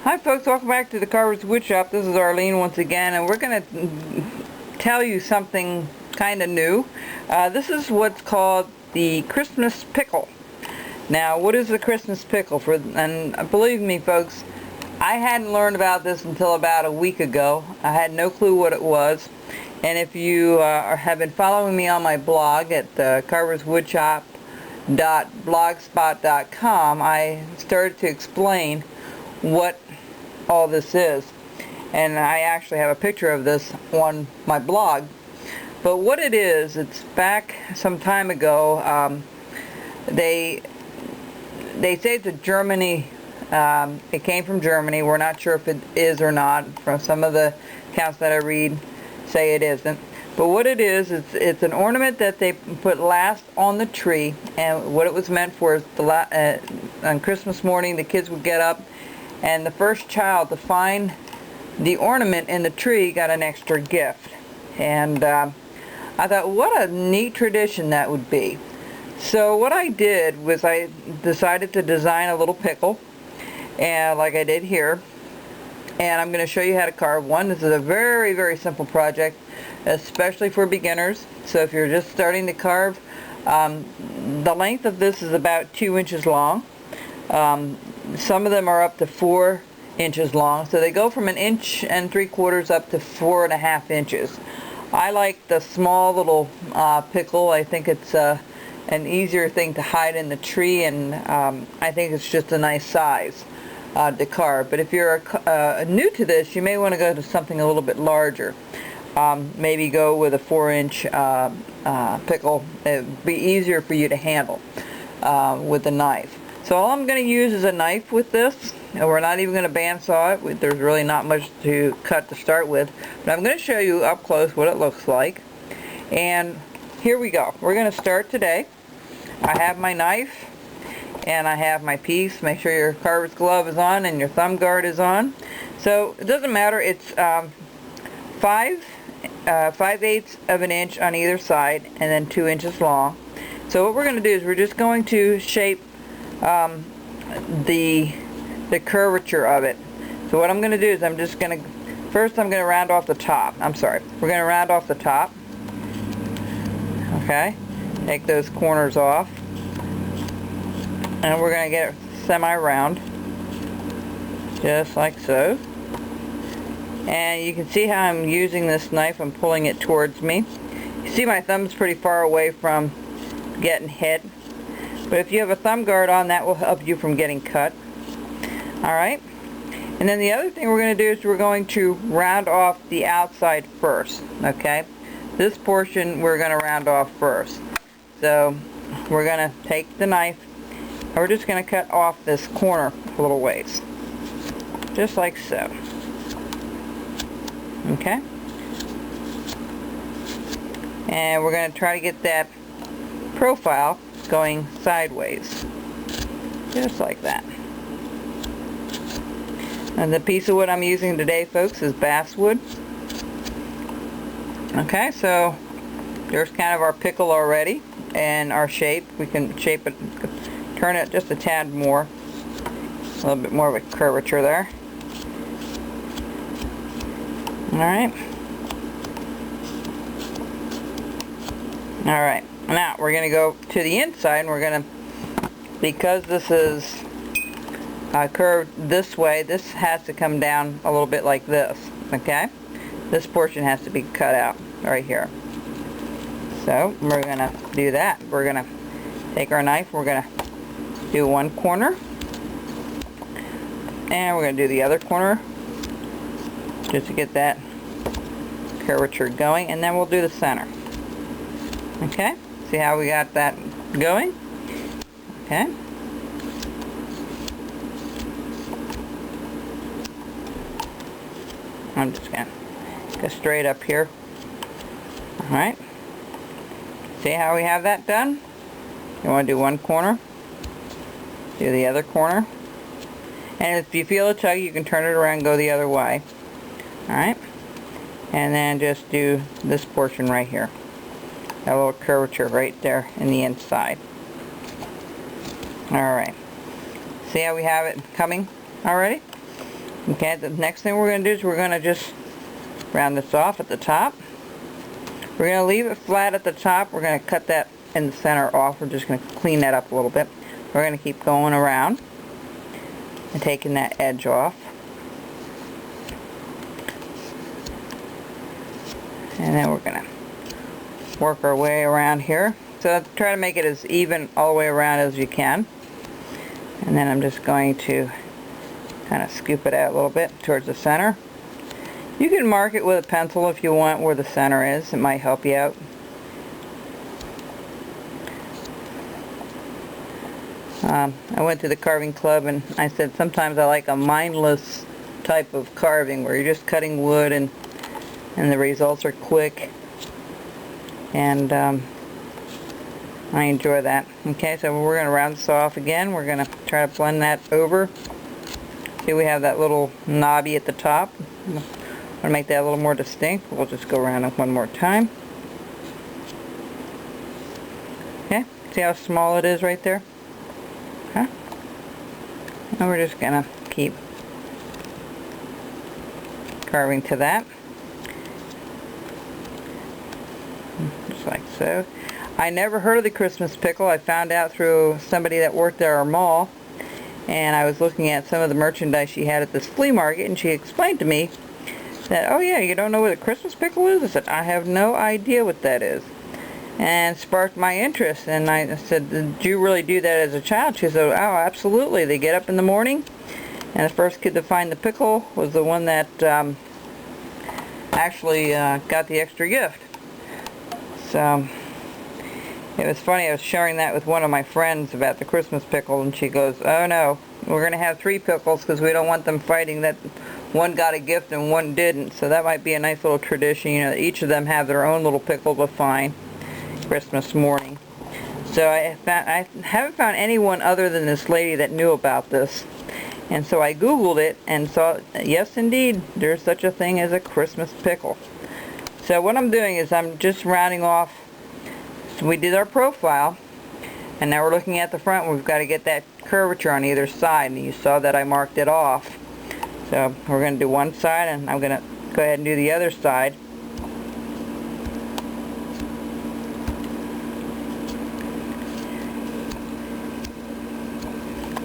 Hi folks, welcome back to the Carver's Wood Shop. This is Arlene once again, and we're going to tell you something kind of new. This is what's called the Christmas pickle. Now, what is the Christmas pickle? And believe me folks, I hadn't learned about this until about a week ago. I had no clue what it was. And if you have been following me on my blog at carverswoodshop.blogspot.com, I started to explain what all this is, and I actually have a picture of this on my blog. But what it is, it's back some time ago. They say it's a Germany. It came from Germany. We're not sure if it is or not. From some of the accounts that I read, say it isn't. But what it is, it's an ornament that they put last on the tree, and what it was meant for is on Christmas morning the kids would get up, and the first child to find the ornament in the tree got an extra gift. And I thought, what a neat tradition that would be. So what I did was I decided to design a little pickle, and like I did here, and I'm going to show you how to carve one. This is a very, very simple project, especially for beginners. So if you're just starting to carve, the length of this is about 2 inches long. Some of them are up to 4 inches long, so they go from 1 3/4 inches up to 4.5 inches. I like the small little pickle. I think it's an easier thing to hide in the tree, and I think it's just a nice size to carve. But if you're new to this, you may want to go to something a little bit larger. Maybe go with a 4-inch pickle. It would be easier for you to handle with a knife. So all I'm going to use is a knife with this, and we're not even going to bandsaw it. There's really not much to cut to start with, but I'm going to show you up close what it looks like. And here we go. We're going to start today. I have my knife and I have my piece. Make sure your carver's glove is on and your thumb guard is on. So it doesn't matter. It's 5/8 of an inch on either side, and then 2 inches long. So what we're going to do is we're just going to shape the curvature of it. So what I'm going to do is I'm going to round off the top. We're going to round off the top. Okay, take those corners off, and we're going to get it semi-round, just like so. And you can see how I'm using this knife. I'm pulling it towards me. You see my thumb's pretty far away from getting hit. But if you have a thumb guard on, that will help you from getting cut. Alright. And then the other thing we're going to do is we're going to round off the outside first. Okay. This portion we're going to round off first. So we're going to take the knife and we're just going to cut off this corner a little ways. Just like so. Okay. And we're going to try to get that profile going sideways, just like that. And the piece of wood I'm using today, folks, is basswood. Okay, so there's kind of our pickle already, and our shape. We can shape it, turn it just a tad more, a little bit more of a curvature there. Alright. Alright. Now we're going to go to the inside, and we're going to, because this is curved this way, this has to come down a little bit like this. Okay, this portion has to be cut out right here. So we're going to do that. We're going to take our knife, we're going to do one corner, and we're going to do the other corner just to get that curvature going, and then we'll do the center. Okay, see how we got that going? Okay. I'm just going to go straight up here. Alright. See how we have that done? You want to do one corner, do the other corner, and if you feel a tug, you can turn it around and go the other way. Alright. And then just do this portion right here. A little curvature right there in the inside. Alright. See how we have it coming already? Okay, the next thing we're going to do is we're going to just round this off at the top. We're going to leave it flat at the top. We're going to cut that in the center off. We're just going to clean that up a little bit. We're going to keep going around and taking that edge off. And then we're going to work our way around here. So try to make it as even all the way around as you can. And then I'm just going to kind of scoop it out a little bit towards the center. You can mark it with a pencil if you want where the center is. It might help you out. I went to the carving club and I said sometimes I like a mindless type of carving where you're just cutting wood and the results are quick, and I enjoy that. Okay, so we're going to round this off again. We're going to try to blend that over. See, we have that little knobby at the top. I want to make that a little more distinct. We'll just go around it one more time. Okay, see how small it is right there? Okay. And we're just going to keep carving to that. Just like so. I never heard of the Christmas pickle. I found out through somebody that worked at our mall, and I was looking at some of the merchandise she had at this flea market, and she explained to me that, oh yeah, you don't know what a Christmas pickle is? I said, I have no idea what that is. And sparked my interest, and I said, did you really do that as a child? She said, oh, absolutely. They get up in the morning, and the first kid to find the pickle was the one that actually got the extra gift. So it was funny, I was sharing that with one of my friends about the Christmas pickle, and she goes, oh no, we're going to have 3 pickles because we don't want them fighting that one got a gift and one didn't. So that might be a nice little tradition, you know, each of them have their own little pickle to find Christmas morning. So I haven't found anyone other than this lady that knew about this. And so I Googled it and saw, yes indeed, there's such a thing as a Christmas pickle. So what I'm doing is I'm just rounding off. So we did our profile, and now we're looking at the front. We've got to get that curvature on either side, and you saw that I marked it off. So we're going to do one side, and I'm going to go ahead and do the other side.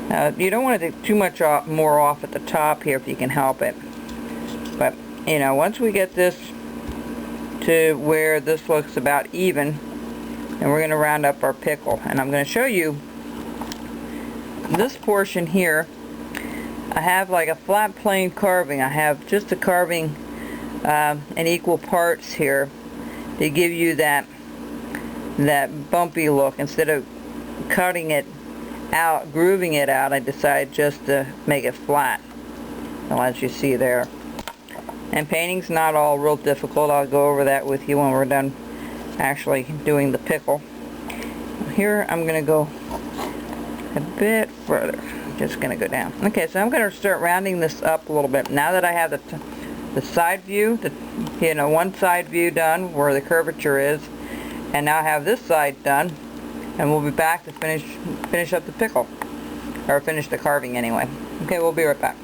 Now you don't want to do too much more off at the top here if you can help it. But you know, once we get this to where this looks about even, and we're going to round up our pickle. And I'm going to show you this portion here. I have like a flat plane carving. I have just a carving in equal parts here to give you that bumpy look. Instead of cutting it out, grooving it out, I decided just to make it flat, as you see there. And painting's not all real difficult. I'll go over that with you when we're done actually doing the pickle. Here I'm going to go a bit further. I'm just going to go down. Okay, so I'm going to start rounding this up a little bit. Now that I have the side view, one side view done where the curvature is, and now I have this side done, and we'll be back to finish up the pickle, or finish the carving anyway. Okay, we'll be right back.